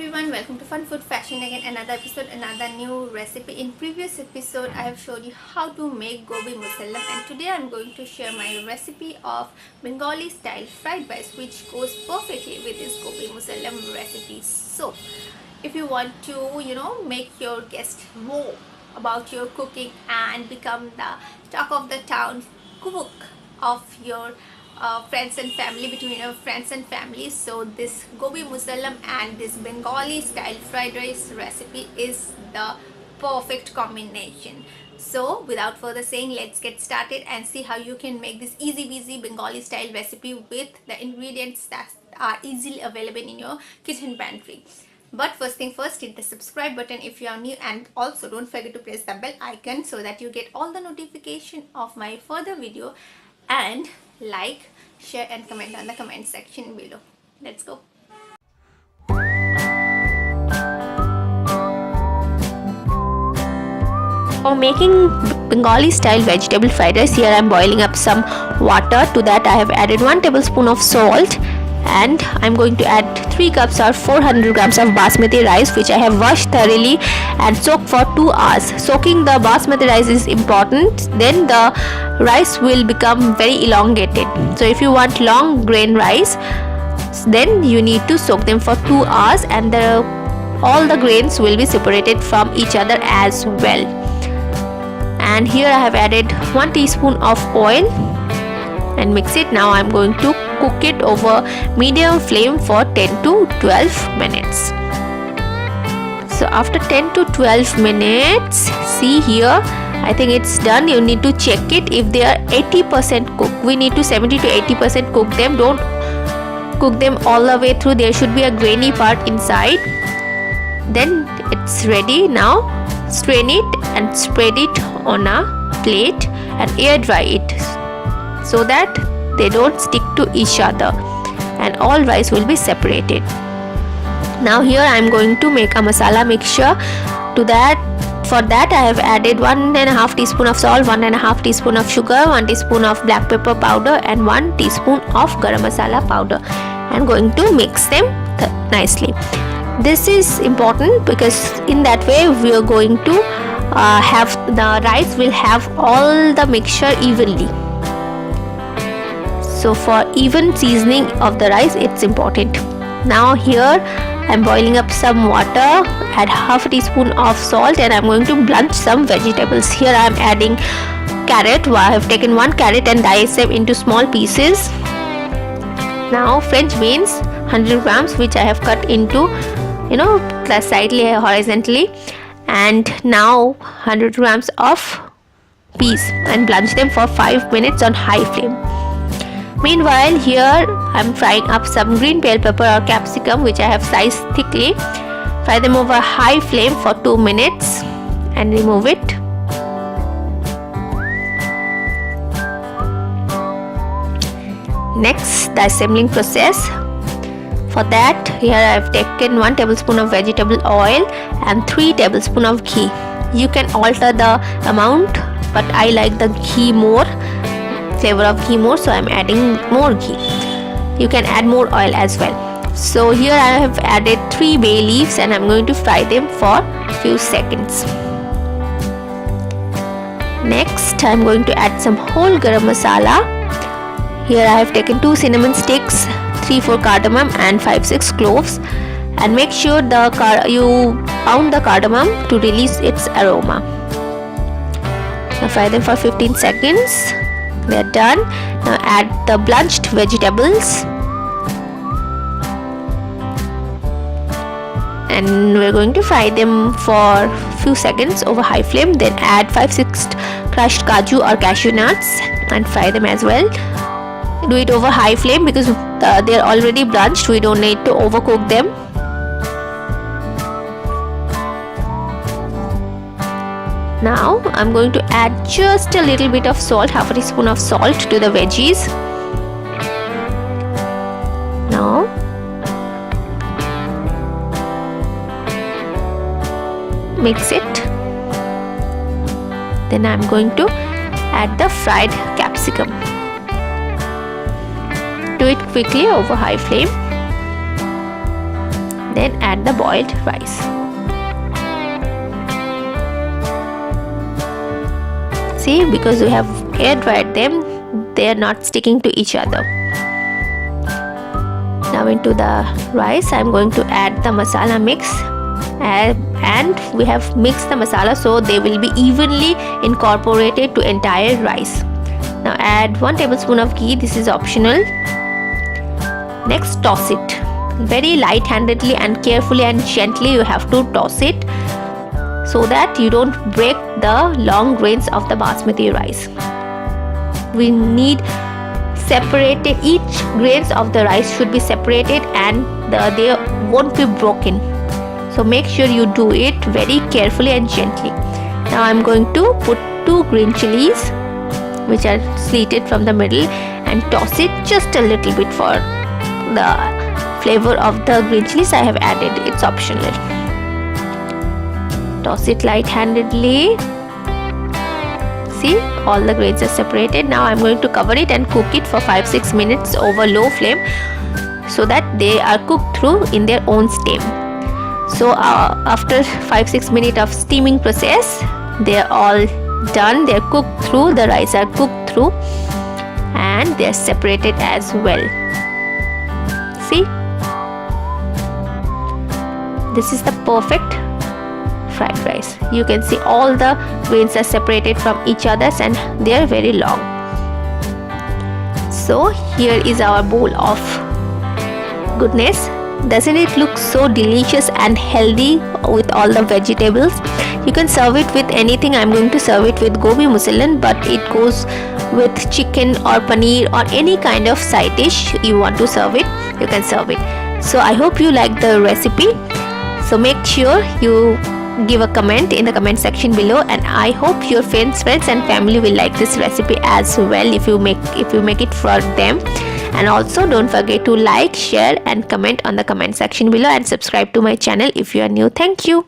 everyone, welcome to Fun Food Fashion. Again another episode, another new recipe. In previous episode I have showed you how to make Gobi Musallam, and today I'm going to share my recipe of Bengali style fried rice, which goes perfectly with this Gobi Musallam recipe. So if you want to make your guests know about your cooking and become the talk of the town cook of your friends and family, between your friends and family, so this Gobi Musallam and this Bengali style fried rice recipe is the perfect combination. So without further saying, let's get started and see how you can make this easy peasy Bengali style recipe with the ingredients that are easily available in your kitchen pantry. But first thing first, hit the subscribe button if you are new, and also don't forget to press the bell icon so that you get all the notification of my further video, and like, share and comment on the comment section below. Let's go. For making Bengali style vegetable fried rice, here I am boiling up some water. To that I have added 1 tablespoon of salt, and I'm going to add 3 cups or 400 grams of basmati rice, which I have washed thoroughly and soaked for 2 hours. Soaking the basmati rice is important, then the rice will become very elongated. So if you want long grain rice, then you need to soak them for 2 hours, and all the grains will be separated from each other as well. And here I have added 1 teaspoon of oil and mix it. Now I'm going to cook it over medium flame for 10 to 12 minutes. So after 10 to 12 minutes, see here, I think it's done. You need to check it. If they are 80% cooked, we need to 70 to 80% cook them. Don't cook them all the way through. There should be a grainy part inside. Then it's ready. Now strain it and spread it on a plate and air dry it so that they don't stick to each other and all rice will be separated. Now here I am going to make a masala mixture. For that I have added 1.5 teaspoon of salt, 1.5 teaspoon of sugar, 1 teaspoon of black pepper powder and 1 teaspoon of garam masala powder. I am going to mix them nicely. This is important because in that way we are going to have the rice will have all the mixture evenly. So for even seasoning of the rice, it's important. Now here I am boiling up some water, add half a teaspoon of salt, and I am going to blanch some vegetables. Here I am adding carrot. I have taken 1 carrot and diced them into small pieces. Now French beans 100 grams, which I have cut into slightly horizontally, and now 100 grams of peas and blanch them for 5 minutes on high flame. Meanwhile, here I am frying up some green bell pepper or capsicum, which I have sliced thickly. Fry them over high flame for 2 minutes and remove it. Next, the assembling process. For that, here I have taken 1 tablespoon of vegetable oil and 3 tablespoons of ghee. You can alter the amount, but I like the ghee more, flavor of ghee more, so I am adding more ghee. You can add more oil as well. So here I have added 3 bay leaves and I am going to fry them for few seconds. Next, I am going to add some whole garam masala. Here I have taken 2 cinnamon sticks, 3-4 cardamom and 5-6 cloves, and make sure you pound the cardamom to release its aroma. Now fry them for 15 seconds. They are done. Now add the blanched vegetables, and we're going to fry them for few seconds over high flame. Then add 5-6 crushed kaju or cashew nuts and fry them as well. Do it over high flame because they are already blanched. We don't need to overcook them. Now I'm going to add just a little bit of salt, half a teaspoon of salt to the veggies. Now mix it. Then I'm going to add the fried capsicum. Do it quickly over high flame. then add the boiled rice. See, because we have air dried them, they are not sticking to each other. Now into the rice I am going to add the masala mix, and we have mixed the masala so they will be evenly incorporated to entire rice. Now add 1 tablespoon of ghee. This is optional. Next, toss it very light-handedly and carefully and gently. You have to toss it so that you don't break the long grains of the basmati rice. We need separated, each grains of the rice should be separated and they won't be broken. So make sure you do it very carefully and gently. Now I'm going to put 2 green chilies which are slitted from the middle and toss it just a little bit for the flavor of the green chilies I have added. It's optional. Toss it light-handedly. See, all the grains are separated. Now I'm going to cover it and cook it for 5-6 minutes over low flame so that they are cooked through in their own steam. So after 5-6 minutes of steaming process, they are all done. They are cooked through, the rice are cooked through, and they are separated as well. See, this is the perfect fried rice. You can see all the grains are separated from each other and they are very long. So here is our bowl of goodness. Doesn't it look so delicious and healthy with all the vegetables? You can serve it with anything. I'm going to serve it with Gobi Musallam, but it goes with chicken or paneer or any kind of side dish you want to serve it. You can serve it. So I hope you like the recipe. So make sure you give a comment in the comment section below, and I hope your friends and family will like this recipe as well if you make it for them. And also don't forget to like, share and comment on the comment section below, and subscribe to my channel if you are new. Thank you.